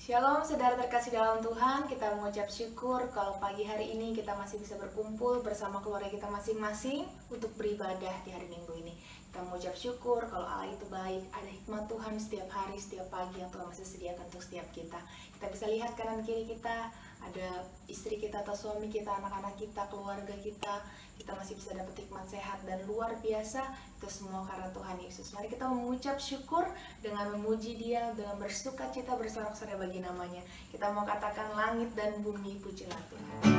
Shalom saudara terkasih dalam Tuhan, kita mengucap syukur kalau pagi hari ini kita masih bisa berkumpul bersama keluarga kita masing-masing untuk beribadah di hari Minggu ini. Kita mengucap syukur kalau Allah itu baik, ada hikmat Tuhan setiap hari, setiap pagi yang Tuhan masih sediakan untuk setiap kita. Kita bisa lihat kanan kiri kita, ada istri kita atau suami kita, anak-anak kita, keluarga kita masih bisa dapat hikmat sehat dan luar biasa. Itu semua karena Tuhan Yesus. Mari kita mengucap syukur dengan memuji Dia, dengan bersukacita bersorak-sorai bagi namanya. Kita mau katakan langit dan bumi pujilah Tuhan.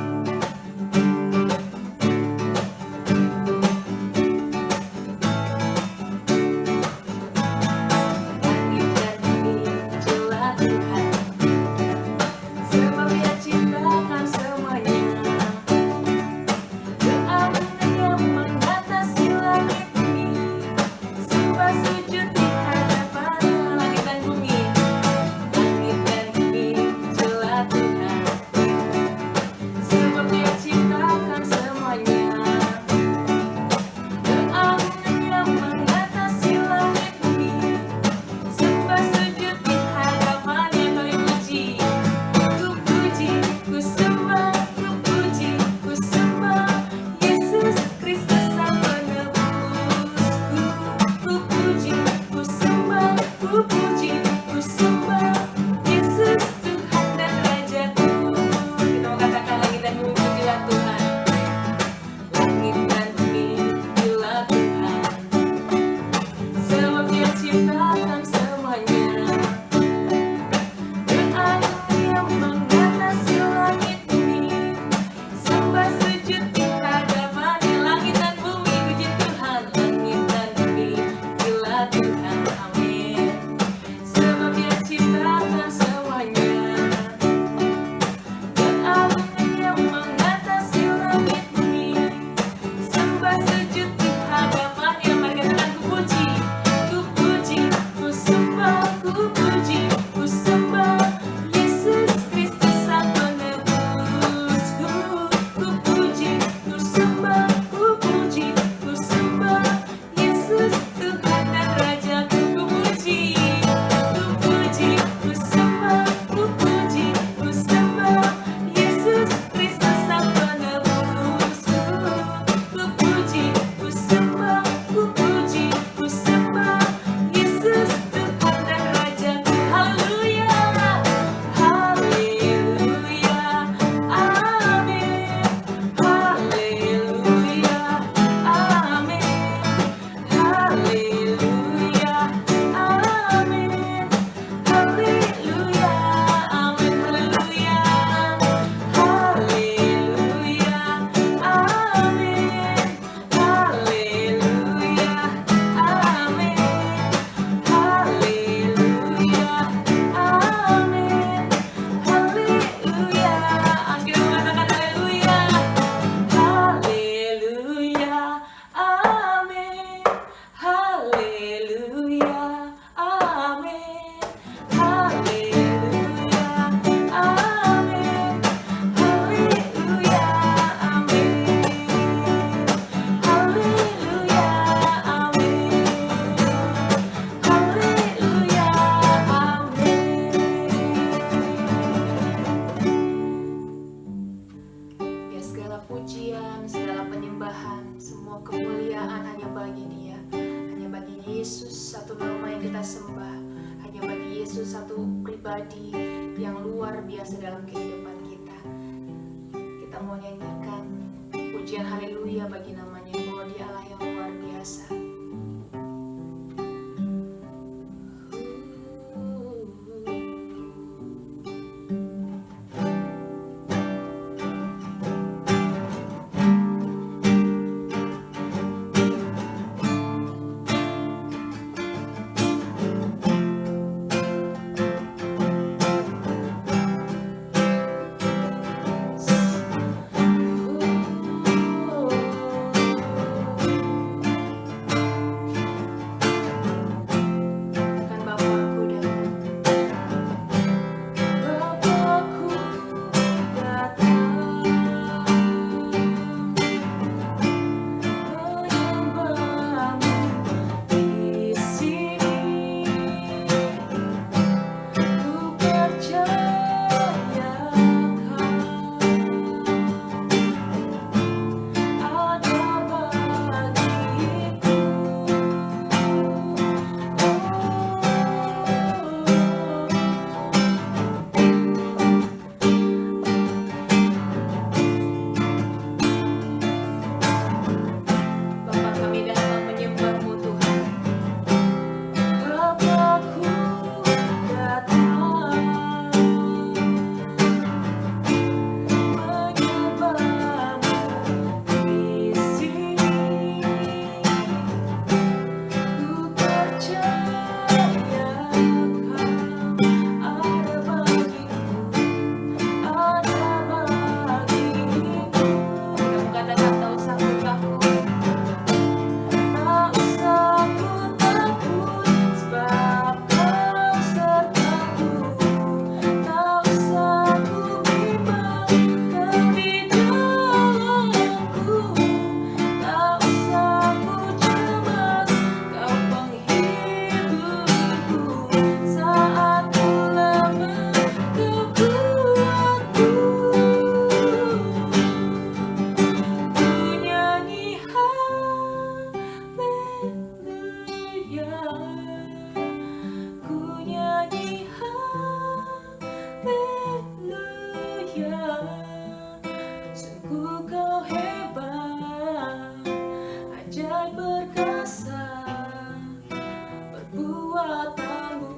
perbuatanmu.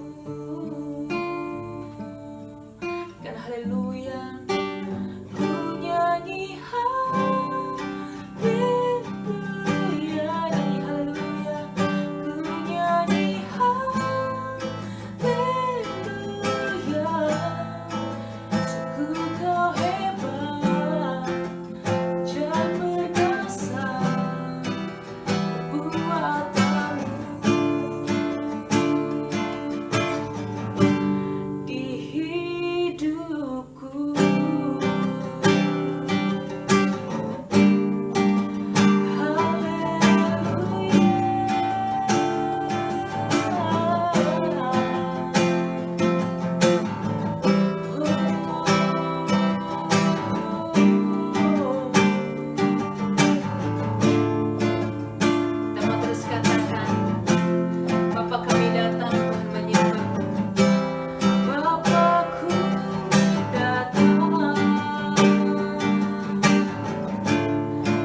Kan haleluya, ku nyanyi haleluya, nyanyi haleluya, ku nyanyi haleluya. Sungguh kau hebat, jangan perkasa perbuatanmu di hidupku. Kita mau terus katakan, Bapa kami datang Tuhan menyembah-Mu. Bapakku datang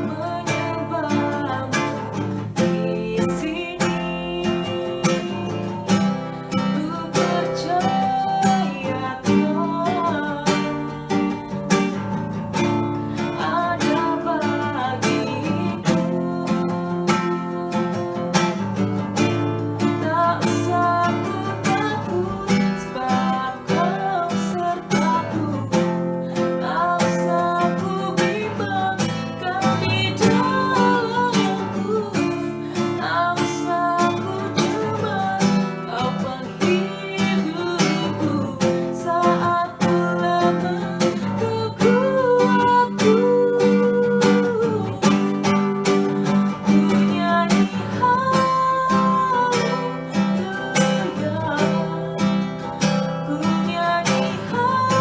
menyembah-Mu di sini. Ku percaya Tuhan ada bagiku. Tak usah ku takut, sebab Kau sertaku. Tak usah ku bimbang, Kau di dalamku. Tak usah ku cemas, Kau penghiburku. Saat ku lemah, Kau kuatku. Ku nyanyi haleluya, ku nyanyi haleluya.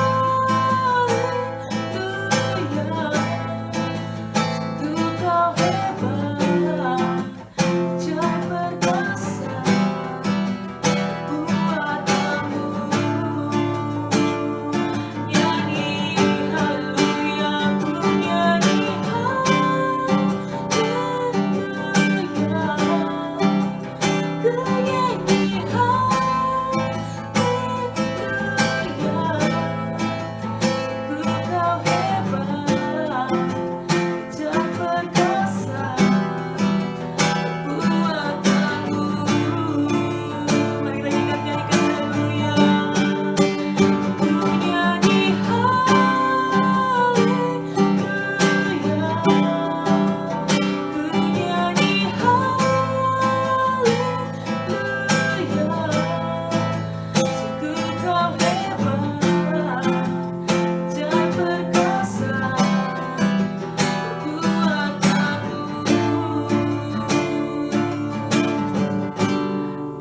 Sungguh kau hebat, jangan perkasa perbuatanmu. Nyanyi haleluya, ku nyanyi haleluya, ku nyanyi haleluya. Sungguh kau hebat, jangan perkasa perbuatanmu. Mari kita nyanyikan haleluya. Ku nyanyi haleluya, ku nyanyi haleluya. Sungguh kau hebat, jangan perkasa perbuatanmu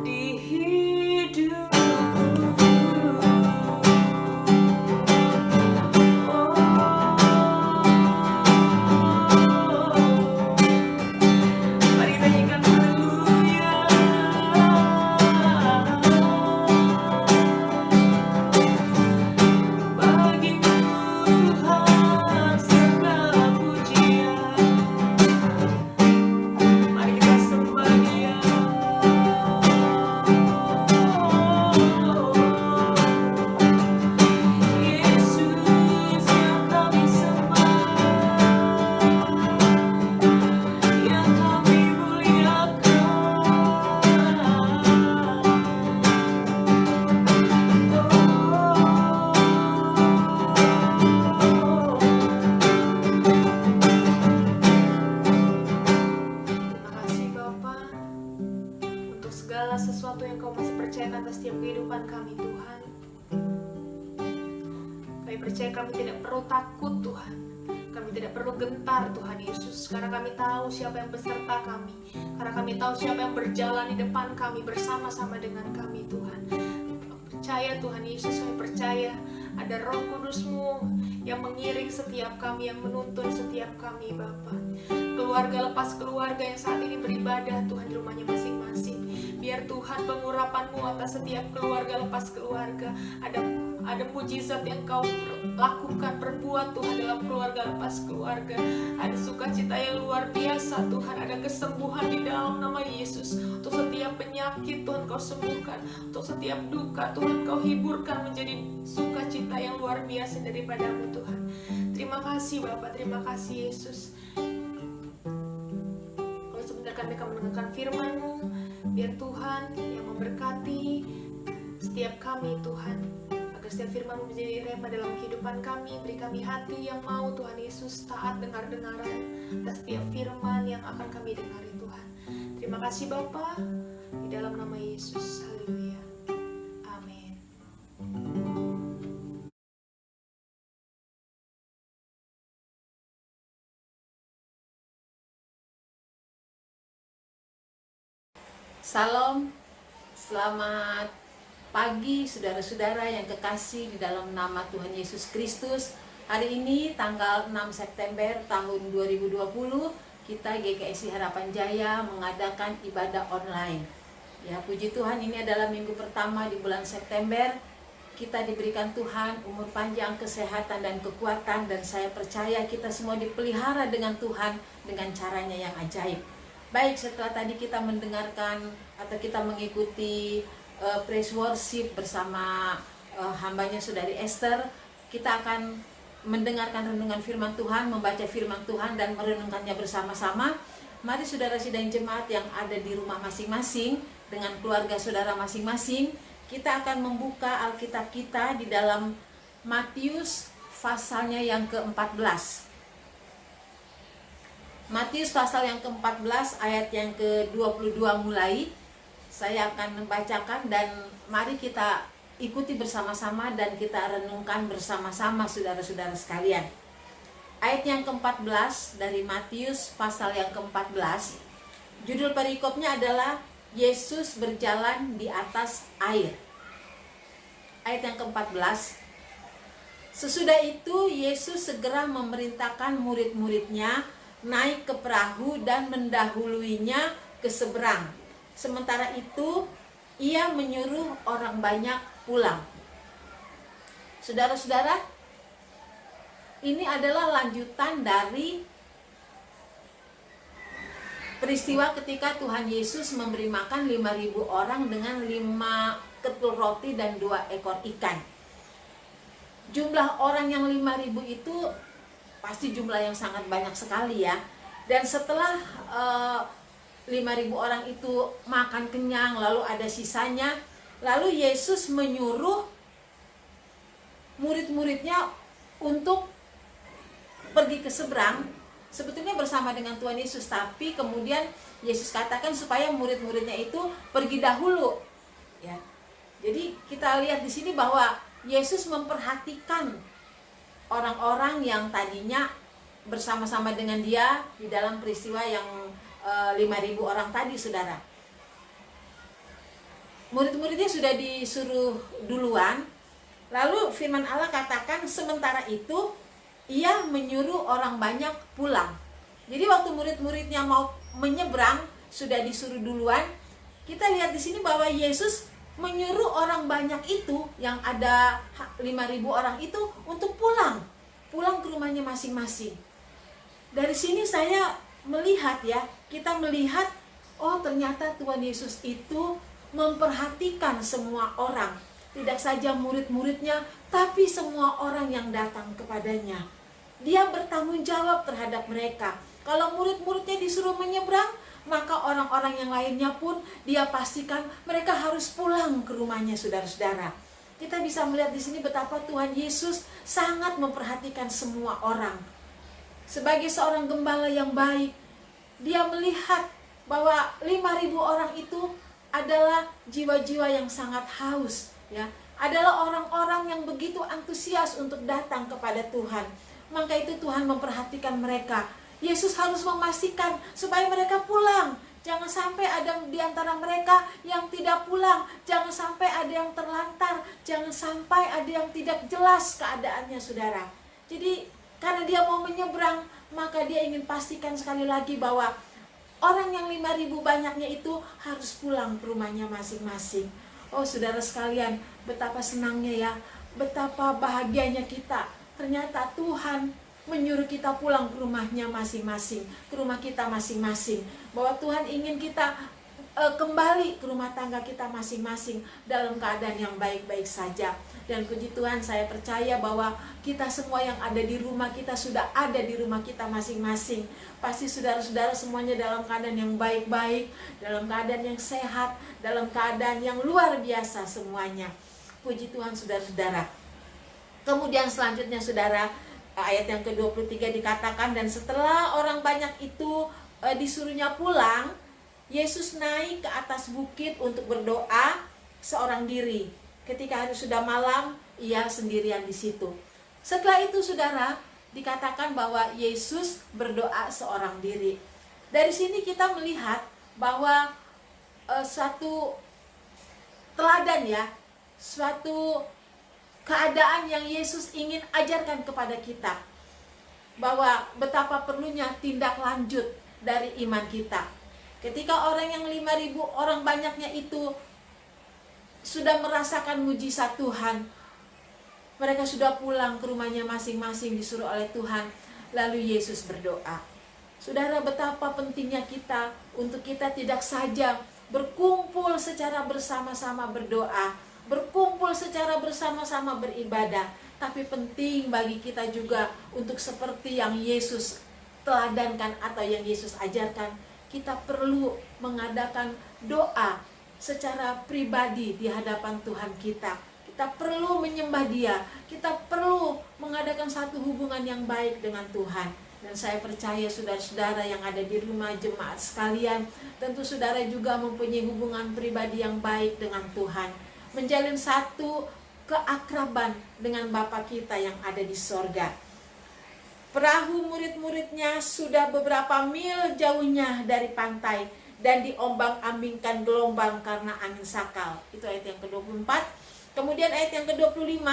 di hidupku. Mari kita nyanyikan haleluya. Bagi Tuhan segala pujian. Mari kita sembah Dia. Yesus yang kami sembah, yang kami Terima kasih Bapa untuk segala sesuatu yang Kau masih percayakan atas setiap kehidupan kami Tuhan. Kami percaya kami tidak perlu takut Tuhan. Kami tidak perlu gentar Tuhan Yesus, karena kami tahu siapa yang beserta kami. Karena kami tahu siapa yang berjalan di depan kami bersama-sama dengan kami Tuhan. Percaya Tuhan Yesus, kami percaya ada Roh Kudus-Mu yang mengiring setiap kami, yang menuntun setiap kami Bapa. Keluarga lepas keluarga yang saat ini beribadah Tuhan di rumahnya masing-masing. Biar Tuhan pengurapan-Mu atas setiap keluarga lepas keluarga. Ada mujizat yang Kau lakukan, perbuat Tuhan dalam keluarga lepas keluarga. Ada sukacita yang luar biasa Tuhan. Ada kesembuhan di dalam nama Yesus. Untuk setiap penyakit Tuhan Kau sembuhkan. Untuk setiap duka Tuhan Kau hiburkan menjadi sukacita yang luar biasa daripada-Mu Tuhan. Terima kasih Bapak, terima kasih Yesus. Kalau sebentar kami akan mendengarkan firman-Mu, biar Tuhan yang memberkati setiap kami Tuhan. Agar setiap firman-Mu menjadi rema dalam kehidupan kami. Beri kami hati yang mau Tuhan Yesus taat dengar-dengaran atas setiap firman yang akan kami dengar Tuhan. Terima kasih Bapa, di dalam nama Yesus. Haleluya. Amin. Salam, selamat pagi saudara-saudara yang kekasih di dalam nama Tuhan Yesus Kristus. Hari ini tanggal 6 September tahun 2020, kita GKSI Harapan Jaya mengadakan ibadah online. Ya, puji Tuhan, ini adalah minggu pertama di bulan September. Kita diberikan Tuhan umur panjang, kesehatan dan kekuatan, dan saya percaya kita semua dipelihara dengan Tuhan dengan caranya yang ajaib. Baik, setelah tadi kita mendengarkan atau kita mengikuti praise worship bersama hambanya Saudari Esther, kita akan mendengarkan renungan firman Tuhan, membaca firman Tuhan dan merenungkannya bersama-sama. Mari saudara sidang jemaat yang ada di rumah masing-masing dengan keluarga saudara masing-masing, kita akan membuka Alkitab kita di dalam Matius pasalnya yang ke-14. Matius pasal yang ke-14 ayat yang ke-22 mulai. Saya akan membacakan dan mari kita ikuti bersama-sama dan kita renungkan bersama-sama saudara-saudara sekalian. Ayat yang ke-14 dari Matius pasal yang ke-14. Judul perikopnya adalah Yesus berjalan di atas air. Ayat yang ke-14. Sesudah itu Yesus segera memerintahkan murid-muridnya naik ke perahu dan mendahuluinya ke seberang. Sementara itu, ia menyuruh orang banyak pulang. Saudara-saudara, ini adalah lanjutan dari peristiwa ketika Tuhan Yesus memberi makan 5.000 orang dengan 5 ketul roti dan 2 ekor ikan. Jumlah orang yang 5.000 itu pasti jumlah yang sangat banyak sekali ya. Dan setelah 5.000 orang itu makan kenyang, lalu ada sisanya, lalu Yesus menyuruh murid-muridnya untuk pergi ke seberang, sebetulnya bersama dengan Tuhan Yesus, tapi kemudian Yesus katakan supaya murid-muridnya itu pergi dahulu. Ya. Jadi kita lihat di sini bahwa Yesus memperhatikan orang-orang yang tadinya bersama-sama dengan dia di dalam peristiwa yang 5.000 orang tadi, saudara. Murid-muridnya sudah disuruh duluan. Lalu firman Allah katakan sementara itu ia menyuruh orang banyak pulang. Jadi waktu murid-muridnya mau menyeberang sudah disuruh duluan. Kita lihat di sini bahwa Yesus menyuruh orang banyak itu, yang ada 5.000 orang itu, untuk pulang ke rumahnya masing-masing. Dari sini saya melihat ya, kita melihat, oh ternyata Tuhan Yesus itu memperhatikan semua orang. Tidak saja murid-muridnya, tapi semua orang yang datang kepadanya. Dia bertanggung jawab terhadap mereka. Kalau murid-muridnya disuruh menyeberang, maka orang-orang yang lainnya pun dia pastikan mereka harus pulang ke rumahnya, saudara-saudara. Kita bisa melihat di sini betapa Tuhan Yesus sangat memperhatikan semua orang. Sebagai seorang gembala yang baik, dia melihat bahwa 5.000 orang itu adalah jiwa-jiwa yang sangat haus, ya. Adalah orang-orang yang begitu antusias untuk datang kepada Tuhan. Maka itu Tuhan memperhatikan mereka. Yesus harus memastikan supaya mereka pulang. Jangan sampai ada di antara mereka yang tidak pulang. Jangan sampai ada yang terlantar. Jangan sampai ada yang tidak jelas keadaannya, saudara. Jadi karena dia mau menyeberang, maka dia ingin pastikan sekali lagi bahwa orang yang 5.000 banyaknya itu harus pulang ke rumahnya masing-masing. Oh saudara sekalian, betapa senangnya ya, betapa bahagianya kita. Ternyata Tuhan menyuruh kita pulang ke rumahnya masing-masing, ke rumah kita masing-masing. Bahwa Tuhan ingin kita kembali ke rumah tangga kita masing-masing dalam keadaan yang baik-baik saja. Dan puji Tuhan, saya percaya bahwa kita semua yang ada di rumah kita sudah ada di rumah kita masing-masing. Pasti saudara-saudara semuanya dalam keadaan yang baik-baik, dalam keadaan yang sehat, dalam keadaan yang luar biasa semuanya. Puji Tuhan saudara-saudara. Kemudian selanjutnya saudara, ayat yang ke-23 dikatakan, dan setelah orang banyak itu disuruhnya pulang, Yesus naik ke atas bukit untuk berdoa seorang diri. Ketika hari sudah malam, ia sendirian di situ. Setelah itu saudara, dikatakan bahwa Yesus berdoa seorang diri. Dari sini kita melihat bahwa suatu teladan ya, suatu keadaan yang Yesus ingin ajarkan kepada kita, bahwa betapa perlunya tindak lanjut dari iman kita. Ketika orang yang 5.000 orang banyaknya itu sudah merasakan mujizat Tuhan, mereka sudah pulang ke rumahnya masing-masing disuruh oleh Tuhan, lalu Yesus berdoa. Saudara, betapa pentingnya kita untuk kita tidak saja berkumpul secara bersama-sama berdoa, berkumpul secara bersama-sama beribadah, tapi penting bagi kita juga untuk seperti yang Yesus teladankan atau yang Yesus ajarkan, kita perlu mengadakan doa secara pribadi di hadapan Tuhan kita. Kita perlu menyembah Dia, kita perlu mengadakan satu hubungan yang baik dengan Tuhan. Dan saya percaya saudara-saudara yang ada di rumah, jemaat sekalian, tentu saudara juga mempunyai hubungan pribadi yang baik dengan Tuhan, menjalin satu keakraban dengan Bapa kita yang ada di sorga. Perahu murid-muridnya sudah beberapa mil jauhnya dari pantai dan diombang-ambingkan gelombang karena angin sakal. Itu ayat yang ke-24. Kemudian ayat yang ke-25,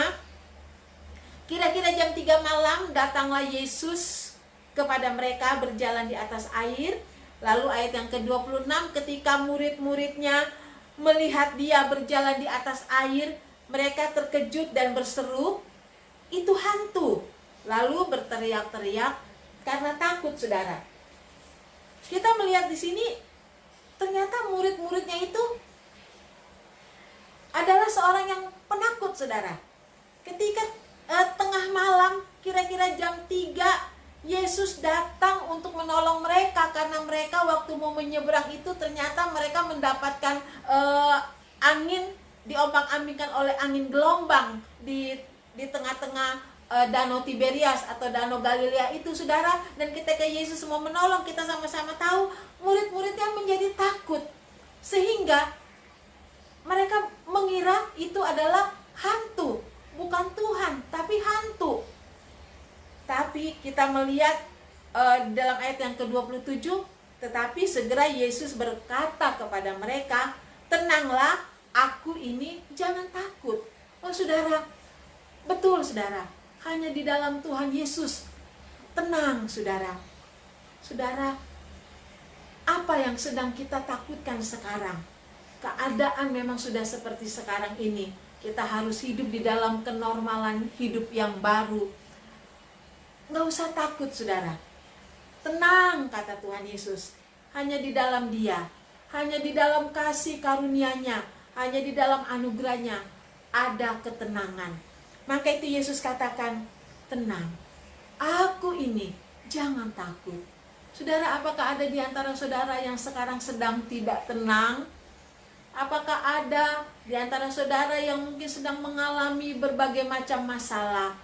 kira-kira jam 3 malam datanglah Yesus kepada mereka berjalan di atas air. Lalu ayat yang ke-26, ketika murid-muridnya melihat Dia berjalan di atas air, mereka terkejut dan berseru, "Itu hantu!" Lalu berteriak-teriak karena takut, saudara. Kita melihat di sini, ternyata murid-muridnya itu adalah seorang yang penakut, saudara. Ketika tengah malam, kira-kira jam 3, Yesus datang untuk menolong mereka, karena mereka waktu mau menyeberang itu ternyata mereka mendapatkan angin, diombang-ambingkan oleh angin gelombang di tengah-tengah Danau Tiberias atau Danau Galilea itu, saudara. Dan ketika Yesus mau menolong, kita sama-sama tahu murid-muridnya menjadi takut, sehingga mereka mengira itu adalah hantu, bukan Tuhan, tapi hantu. Tapi kita melihat dalam ayat yang ke-27, tetapi segera Yesus berkata kepada mereka, "Tenanglah, aku ini, jangan takut." Oh saudara, betul saudara, hanya di dalam Tuhan Yesus tenang, saudara. Saudara, apa yang sedang kita takutkan sekarang? Keadaan memang sudah seperti sekarang ini. Kita harus hidup di dalam kenormalan hidup yang baru. Nggak usah takut, saudara. Tenang, kata Tuhan Yesus. Hanya di dalam Dia, hanya di dalam kasih karunia-Nya, hanya di dalam anugerah-Nya ada ketenangan. Maka itu Yesus katakan, "Tenang, aku ini, jangan takut." Saudara, apakah ada di antara saudara yang sekarang sedang tidak tenang? Apakah ada di antara saudara yang mungkin sedang mengalami berbagai macam masalah,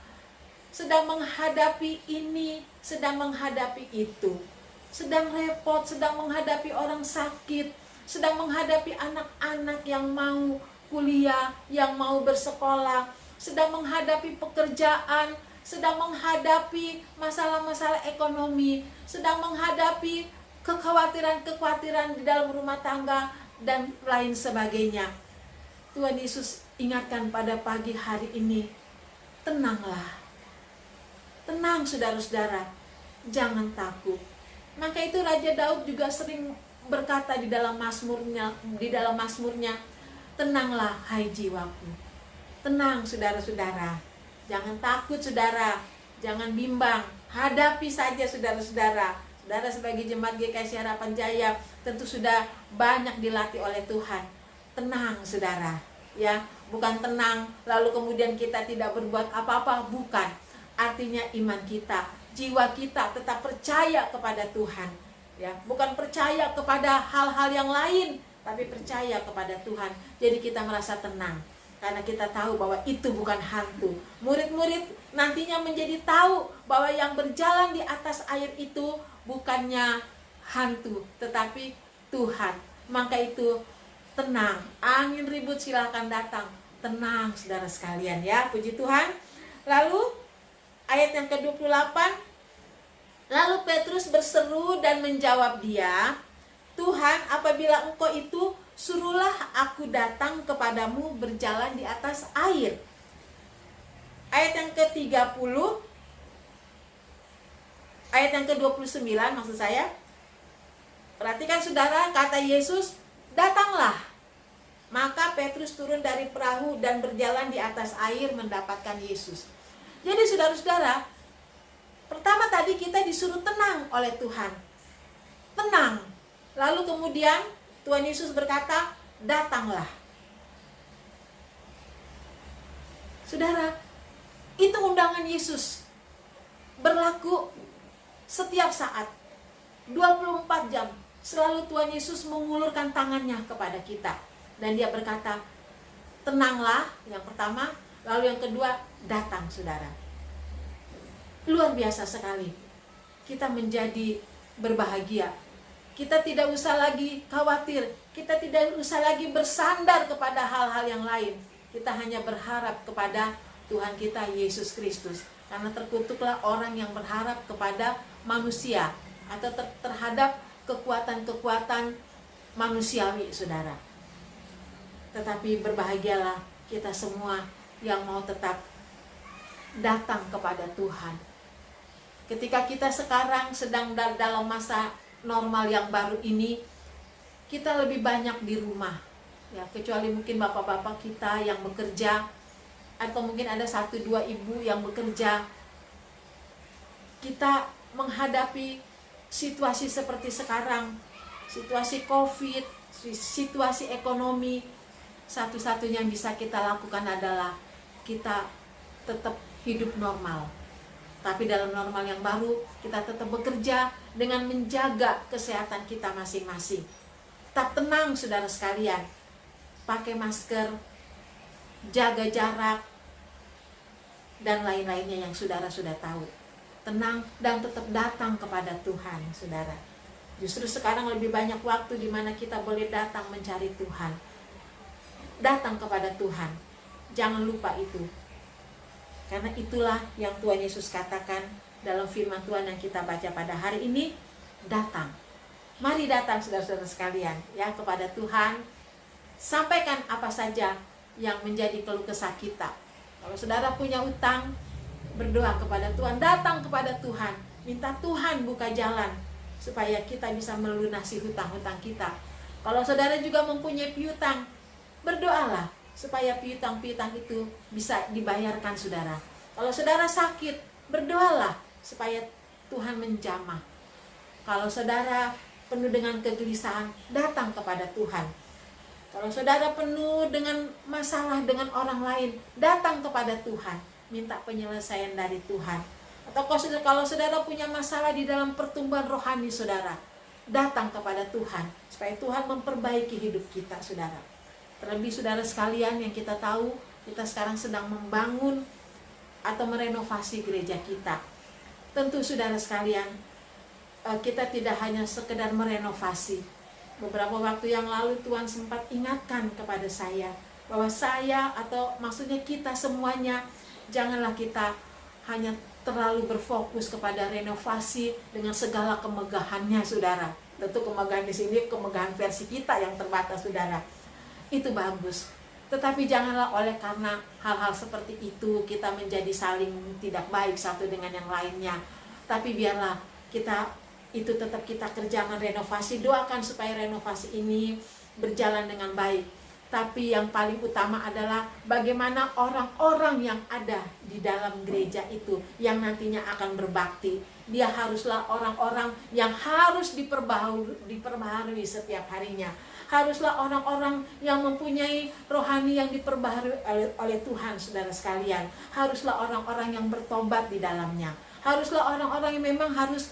sedang menghadapi ini, sedang menghadapi itu, sedang repot, sedang menghadapi orang sakit, sedang menghadapi anak-anak yang mau kuliah, yang mau bersekolah, sedang menghadapi pekerjaan, sedang menghadapi masalah-masalah ekonomi, sedang menghadapi kekhawatiran-kekhawatiran di dalam rumah tangga, dan lain sebagainya. Tuhan Yesus ingatkan pada pagi hari ini, tenanglah. Tenang saudara-saudara, jangan takut. Maka itu Raja Daud juga sering berkata di dalam Mazmurnya, tenanglah hai jiwaku. Tenang saudara-saudara, jangan takut saudara, jangan bimbang, hadapi saja saudara-saudara. Saudara sebagai jemaat GKSI Harapan Jaya tentu sudah banyak dilatih oleh Tuhan. Tenang saudara, ya, bukan tenang lalu kemudian kita tidak berbuat apa-apa, bukan. Artinya iman kita, jiwa kita tetap percaya kepada Tuhan, ya, bukan percaya kepada hal-hal yang lain, tapi percaya kepada Tuhan. Jadi kita merasa tenang karena kita tahu bahwa itu bukan hantu. Murid-murid nantinya menjadi tahu bahwa yang berjalan di atas air itu bukannya hantu, tetapi Tuhan. Maka itu tenang, angin ribut silakan datang, tenang saudara sekalian, ya, puji Tuhan. Lalu ayat yang ke-28, lalu Petrus berseru dan menjawab dia, Tuhan, apabila engkau itu, suruhlah aku datang kepadamu berjalan di atas air. Ayat yang ke-30, ayat yang ke-29 maksud saya. Perhatikan saudara, kata Yesus, datanglah. Maka Petrus turun dari perahu dan berjalan di atas air mendapatkan Yesus. Jadi saudara-saudara, pertama tadi kita disuruh tenang oleh Tuhan. Tenang. Lalu kemudian Tuhan Yesus berkata, datanglah. Saudara, itu undangan Yesus. Berlaku setiap saat, 24 jam. Selalu Tuhan Yesus mengulurkan tangannya kepada kita. Dan dia berkata, tenanglah, yang pertama. Lalu yang kedua, datang saudara. Luar biasa sekali. Kita menjadi berbahagia. Kita tidak usah lagi khawatir. Kita tidak usah lagi bersandar kepada hal-hal yang lain. Kita hanya berharap kepada Tuhan kita Yesus Kristus. Karena terkutuklah orang yang berharap kepada manusia atau terhadap kekuatan-kekuatan manusiawi, saudara. Tetapi berbahagialah kita semua yang mau tetap datang kepada Tuhan. Ketika kita sekarang sedang dalam masa normal yang baru ini, kita lebih banyak di rumah, ya, kecuali mungkin bapak-bapak kita yang bekerja, atau mungkin ada 1-2 ibu yang bekerja. Kita menghadapi situasi seperti sekarang, situasi COVID, situasi ekonomi, satu-satunya yang bisa kita lakukan adalah kita tetap hidup normal. Tapi dalam normal yang baru, kita tetap bekerja dengan menjaga kesehatan kita masing-masing. Tetap tenang saudara sekalian, pakai masker, jaga jarak, dan lain-lainnya yang saudara sudah tahu. Tenang dan tetap datang kepada Tuhan, saudara. Justru sekarang lebih banyak waktu di mana kita boleh datang mencari Tuhan. Datang kepada Tuhan. Jangan lupa itu. Karena itulah yang Tuhan Yesus katakan dalam firman Tuhan yang kita baca pada hari ini. Datang. Mari datang saudara-saudara sekalian, ya, kepada Tuhan. Sampaikan apa saja yang menjadi keluh kesah kita. Kalau saudara punya utang, berdoa kepada Tuhan, datang kepada Tuhan, minta Tuhan buka jalan supaya kita bisa melunasi hutang-hutang kita. Kalau saudara juga mempunyai piutang, berdoalah supaya piutang-piutang itu bisa dibayarkan saudara. Kalau saudara sakit, berdoalah supaya Tuhan menjamah. Kalau saudara penuh dengan kegelisahan, datang kepada Tuhan. Kalau saudara penuh dengan masalah dengan orang lain, datang kepada Tuhan, minta penyelesaian dari Tuhan. Atau kalau saudara punya masalah di dalam pertumbuhan rohani saudara, datang kepada Tuhan supaya Tuhan memperbaiki hidup kita, saudara. Terlebih saudara sekalian yang kita tahu, kita sekarang sedang membangun atau merenovasi gereja kita. Tentu saudara sekalian, kita tidak hanya sekedar merenovasi. Beberapa waktu yang lalu Tuhan sempat ingatkan kepada saya bahwa saya, atau maksudnya kita semuanya, janganlah kita hanya terlalu berfokus kepada renovasi dengan segala kemegahannya, saudara. Tentu kemegahan di sini kemegahan versi kita yang terbatas, saudara. Itu bagus. Tetapi janganlah oleh karena hal-hal seperti itu kita menjadi saling tidak baik satu dengan yang lainnya. Tapi biarlah kita itu tetap kita kerjakan renovasi, doakan supaya renovasi ini berjalan dengan baik. Tapi yang paling utama adalah bagaimana orang-orang yang ada di dalam gereja itu yang nantinya akan berbakti. Dia haruslah orang-orang yang harus diperbaharui setiap harinya. Haruslah orang-orang yang mempunyai rohani yang diperbaharui oleh Tuhan, saudara sekalian. Haruslah orang-orang yang bertobat di dalamnya. Haruslah orang-orang yang memang harus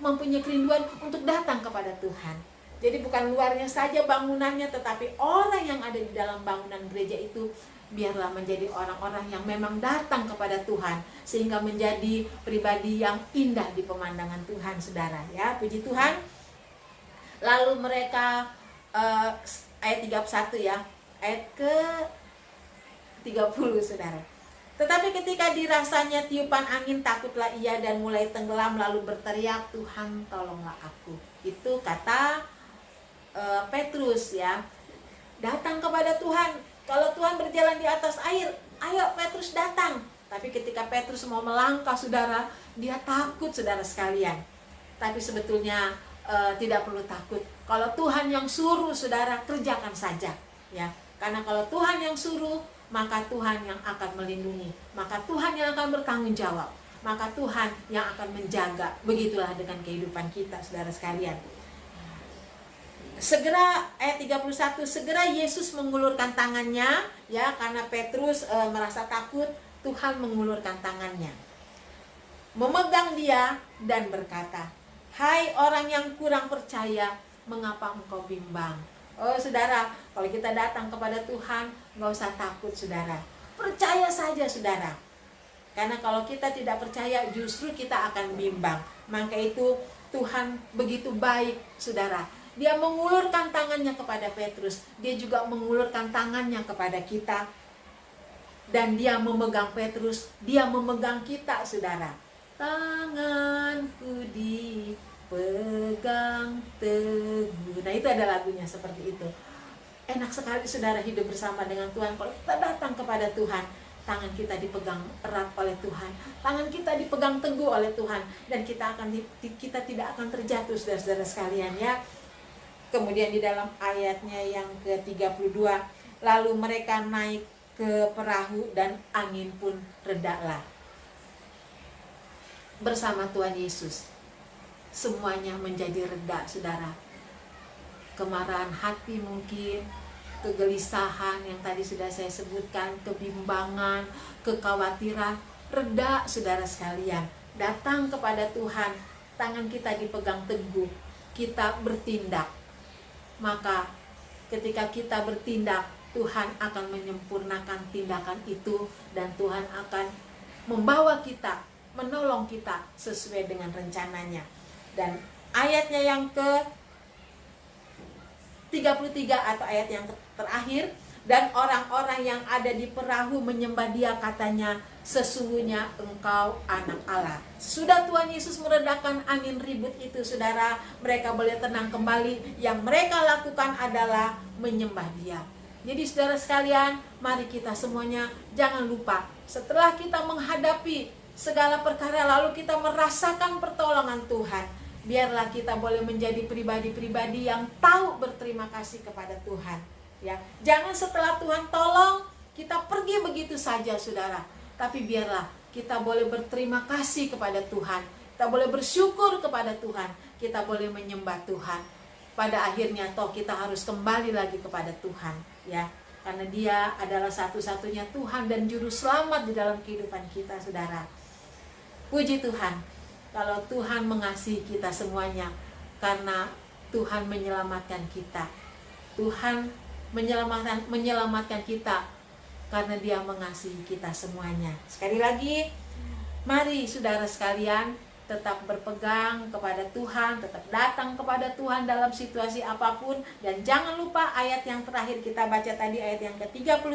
mempunyai kerinduan untuk datang kepada Tuhan. Jadi bukan luarnya saja bangunannya, tetapi orang yang ada di dalam bangunan gereja itu biarlah menjadi orang-orang yang memang datang kepada Tuhan, sehingga menjadi pribadi yang indah di pemandangan Tuhan, saudara. Ya, puji Tuhan. Lalu mereka ayat 31 ya, ayat ke 30, saudara. Tetapi ketika dirasanya tiupan angin, takutlah ia dan mulai tenggelam, lalu berteriak, Tuhan tolonglah aku. Itu kata Petrus ya, datang kepada Tuhan. Kalau Tuhan berjalan di atas air, ayo Petrus datang. Tapi ketika Petrus mau melangkah, saudara, dia takut, saudara sekalian. Tapi sebetulnya tidak perlu takut. Kalau Tuhan yang suruh, saudara, kerjakan saja ya. Karena kalau Tuhan yang suruh, maka Tuhan yang akan melindungi, maka Tuhan yang akan bertanggung jawab, maka Tuhan yang akan menjaga. Begitulah dengan kehidupan kita, saudara sekalian. Segera ayat 31, segera Yesus mengulurkan tangannya ya, karena Petrus merasa takut. Tuhan mengulurkan tangannya, memegang dia dan berkata, hai orang yang kurang percaya, mengapa engkau bimbang? Oh saudara, kalau kita datang kepada Tuhan, nggak usah takut, saudara. Percaya saja, saudara. Karena kalau kita tidak percaya, justru kita akan bimbang. Maka itu Tuhan begitu baik, saudara. Dia mengulurkan tangannya kepada Petrus. Dia juga mengulurkan tangannya kepada kita. Dan dia memegang Petrus. Dia memegang kita, saudara. Tanganku dipegang teguh. Nah, itu ada lagunya seperti itu. Enak sekali, saudara, hidup bersama dengan Tuhan. Kalau kita datang kepada Tuhan, tangan kita dipegang erat oleh Tuhan. Tangan kita dipegang teguh oleh Tuhan. Dan kita tidak akan terjatuh, saudara-saudara sekalian ya. Kemudian di dalam ayatnya yang ke-32, lalu mereka naik ke perahu dan angin pun redalah. Bersama Tuhan Yesus, semuanya menjadi reda, saudara. Kemarahan hati mungkin, kegelisahan yang tadi sudah saya sebutkan, kebimbangan, kekhawatiran, reda, saudara sekalian. Datang kepada Tuhan, tangan kita dipegang teguh, kita bertindak. Maka ketika kita bertindak, Tuhan akan menyempurnakan tindakan itu, dan Tuhan akan membawa kita, menolong kita sesuai dengan rencananya. Dan ayatnya yang ke-33 atau ayat yang terakhir, dan orang-orang yang ada di perahu menyembah dia, katanya, sesungguhnya engkau anak Allah. Sudah Tuhan Yesus meredakan angin ribut itu, saudara, mereka boleh tenang kembali. Yang mereka lakukan adalah menyembah dia. Jadi saudara sekalian, mari kita semuanya jangan lupa, setelah kita menghadapi segala perkara, lalu kita merasakan pertolongan Tuhan, biarlah kita boleh menjadi pribadi-pribadi yang tahu berterima kasih kepada Tuhan. Ya, jangan setelah Tuhan tolong kita pergi begitu saja, saudara. Tapi biarlah kita boleh berterima kasih kepada Tuhan. Kita boleh bersyukur kepada Tuhan. Kita boleh menyembah Tuhan. Pada akhirnya toh kita harus kembali lagi kepada Tuhan, ya. Karena Dia adalah satu-satunya Tuhan dan juru selamat di dalam kehidupan kita, saudara. Puji Tuhan, kalau Tuhan mengasihi kita semuanya, karena Tuhan menyelamatkan kita. Tuhan menyelamatkan kita karena Dia mengasihi kita semuanya. Sekali lagi, mari saudara sekalian tetap berpegang kepada Tuhan, tetap datang kepada Tuhan dalam situasi apapun. Dan jangan lupa ayat yang terakhir kita baca tadi, ayat yang ke-33,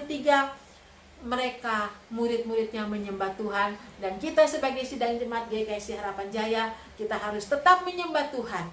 mereka murid-muridnya menyembah Tuhan. Dan kita sebagai sidang jemaat GKI Harapan Jaya, kita harus tetap menyembah Tuhan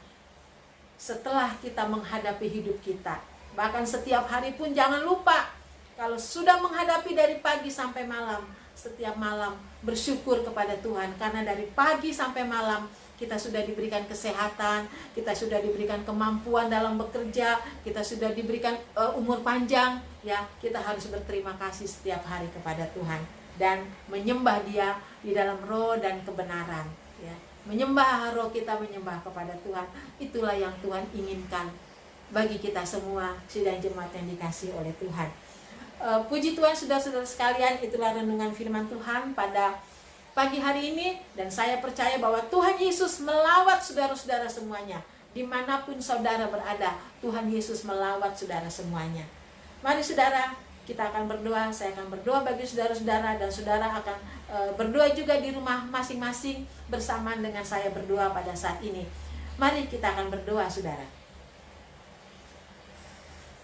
setelah kita menghadapi hidup kita. Bahkan setiap hari pun jangan lupa, kalau sudah menghadapi dari pagi sampai malam, setiap malam bersyukur kepada Tuhan. Karena dari pagi sampai malam kita sudah diberikan kesehatan, kita sudah diberikan kemampuan dalam bekerja, kita sudah diberikan umur panjang, ya, kita harus berterima kasih setiap hari kepada Tuhan dan menyembah Dia di dalam roh dan kebenaran, ya. Menyembah roh kita, menyembah kepada Tuhan, itulah yang Tuhan inginkan bagi kita semua sidang jemaat yang dikasihi oleh Tuhan. Puji Tuhan, saudara-saudara sekalian, itulah renungan firman Tuhan pada pagi hari ini, dan saya percaya bahwa Tuhan Yesus melawat saudara-saudara semuanya. Dimanapun saudara berada, Tuhan Yesus melawat saudara semuanya. Mari saudara, kita akan berdoa. Saya akan berdoa bagi saudara-saudara, dan saudara akan berdoa juga di rumah masing-masing bersamaan dengan saya berdoa pada saat ini. Mari kita akan berdoa, saudara.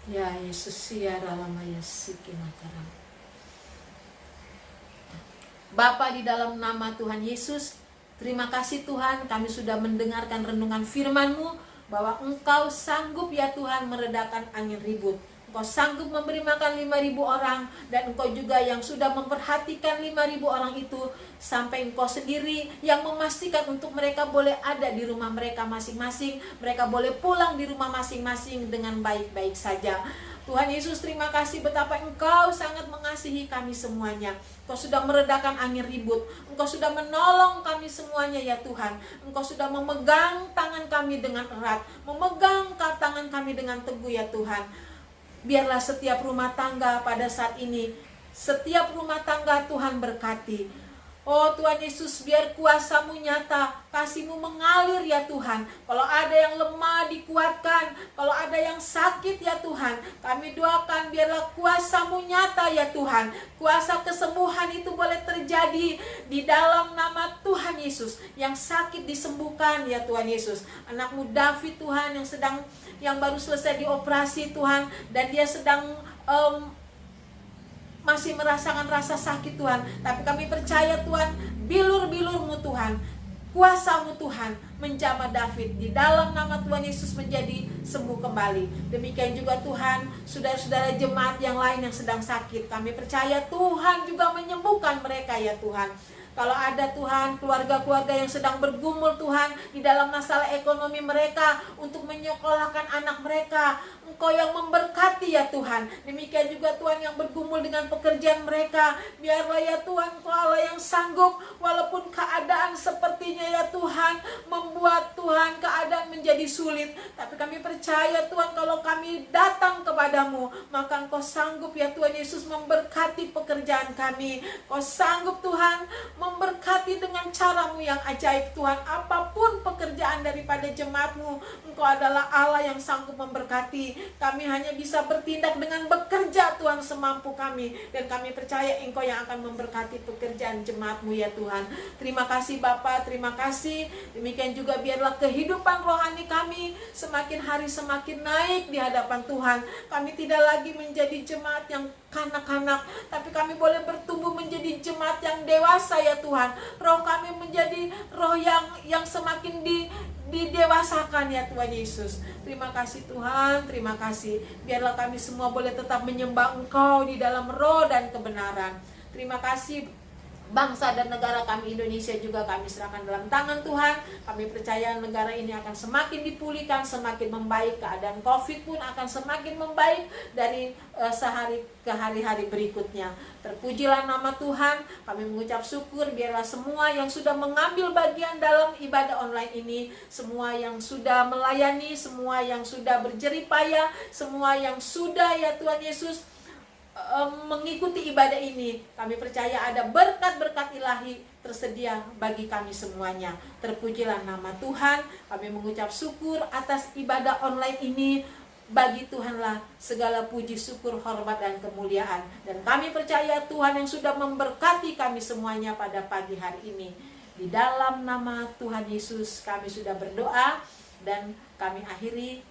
Ya Yesus, ya Rama ya Sikinakaram. Bapa, di dalam nama Tuhan Yesus, terima kasih Tuhan, kami sudah mendengarkan renungan firman-Mu bahwa Engkau sanggup ya Tuhan meredakan angin ribut. Engkau sanggup memberi makan 5.000 orang, dan Engkau juga yang sudah memperhatikan 5.000 orang itu, sampai Engkau sendiri yang memastikan untuk mereka boleh ada di rumah mereka masing-masing, mereka boleh pulang di rumah masing-masing dengan baik-baik saja. Tuhan Yesus, terima kasih betapa Engkau sangat mengasihi kami semuanya. Engkau sudah meredakan angin ribut, Engkau sudah menolong kami semuanya ya Tuhan. Engkau sudah memegang tangan kami dengan erat, memegang tangan kami dengan teguh ya Tuhan. Biarlah setiap rumah tangga pada saat ini, setiap rumah tangga Tuhan berkati. Oh Tuhan Yesus, biar kuasa-Mu nyata, kasih-Mu mengalir ya Tuhan. Kalau ada yang lemah dikuatkan, kalau ada yang sakit ya Tuhan, kami doakan biarlah kuasa-Mu nyata ya Tuhan. Kuasa kesembuhan itu boleh terjadi di dalam nama Tuhan Yesus. Yang sakit disembuhkan ya Tuhan Yesus. Anak-Mu David Tuhan yang baru selesai dioperasi Tuhan, dan dia sedang masih merasakan rasa sakit Tuhan, tapi kami percaya Tuhan, bilur-bilur-Mu Tuhan, kuasa-Mu Tuhan menjamah David, di dalam nama Tuhan Yesus menjadi sembuh kembali. Demikian juga Tuhan, saudara-saudara jemaat yang lain yang sedang sakit, kami percaya Tuhan juga menyembuhkan mereka ya Tuhan. Kalau ada Tuhan, keluarga-keluarga yang sedang bergumul Tuhan di dalam masalah ekonomi mereka, untuk menyekolahkan anak mereka, Engkau yang memberkati ya Tuhan. Demikian juga Tuhan yang bergumul dengan pekerjaan mereka, biarlah ya Tuhan Engkau Allah yang sanggup, walaupun keadaan sepertinya ya Tuhan membuat Tuhan keadaan menjadi sulit, tapi kami percaya Tuhan, kalau kami datang kepadamu, maka Engkau sanggup ya Tuhan Yesus memberkati pekerjaan kami. Engkau sanggup Tuhan memberkati dengan cara-Mu yang ajaib Tuhan. Apapun pekerjaan daripada jemaat-Mu, Engkau adalah Allah yang sanggup memberkati. Kami hanya bisa bertindak dengan bekerja Tuhan semampu kami, dan kami percaya Engkau yang akan memberkati pekerjaan jemaat-Mu ya Tuhan. Terima kasih Bapa, terima kasih. Demikian juga biarlah kehidupan rohani kami semakin hari semakin naik di hadapan Tuhan. Kami tidak lagi menjadi jemaat yang kanak-kanak, tapi kami boleh bertumbuh menjadi jemaat yang dewasa ya Tuhan. Roh kami menjadi roh yang semakin didewasakan ya Tuhan Yesus. Terima kasih Tuhan, terima kasih. Biarlah kami semua boleh tetap menyembah Engkau di dalam roh dan kebenaran. Terima kasih. Bangsa dan negara kami Indonesia juga kami serahkan dalam tangan Tuhan. Kami percaya negara ini akan semakin dipulihkan, semakin membaik. Keadaan COVID pun akan semakin membaik dari sehari ke hari-hari berikutnya. Terpujilah nama Tuhan. Kami mengucap syukur, biarlah semua yang sudah mengambil bagian dalam ibadah online ini, semua yang sudah melayani, semua yang sudah berjeripaya, semua yang sudah ya Tuhan Yesus mengikuti ibadah ini, kami percaya ada berkat-berkat ilahi tersedia bagi kami semuanya. Terpujilah nama Tuhan. Kami mengucap syukur atas ibadah online ini. Bagi Tuhanlah segala puji, syukur, hormat, dan kemuliaan. Dan kami percaya Tuhan yang sudah memberkati kami semuanya pada pagi hari ini. Di dalam nama Tuhan Yesus kami sudah berdoa, dan kami akhiri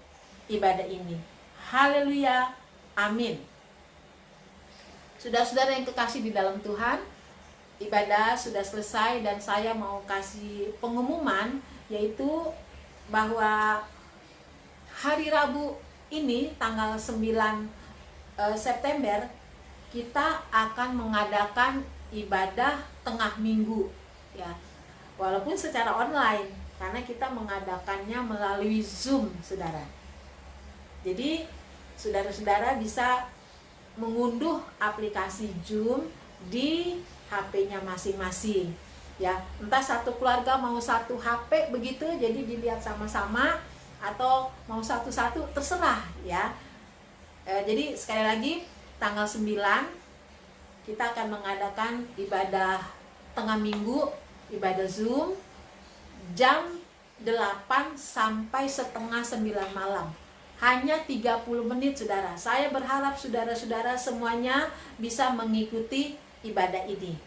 ibadah ini. Haleluya, amin. Saudara-saudara yang kekasih di dalam Tuhan, ibadah sudah selesai, dan saya mau kasih pengumuman, yaitu bahwa hari Rabu ini tanggal 9 September kita akan mengadakan ibadah tengah minggu ya. Walaupun secara online, karena kita mengadakannya melalui Zoom, saudara. Jadi saudara-saudara bisa mengunduh aplikasi Zoom di HP-nya masing-masing, ya. Entah satu keluarga mau satu HP begitu, jadi dilihat sama-sama, atau mau satu-satu, terserah, ya. Jadi sekali lagi, tanggal 9 kita akan mengadakan ibadah tengah minggu, ibadah Zoom jam 8 sampai setengah 9 malam. Hanya 30 menit, saudara. Saya berharap saudara-saudara semuanya bisa mengikuti ibadah ini.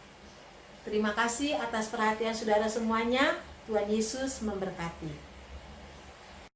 Terima kasih atas perhatian saudara semuanya. Tuhan Yesus memberkati.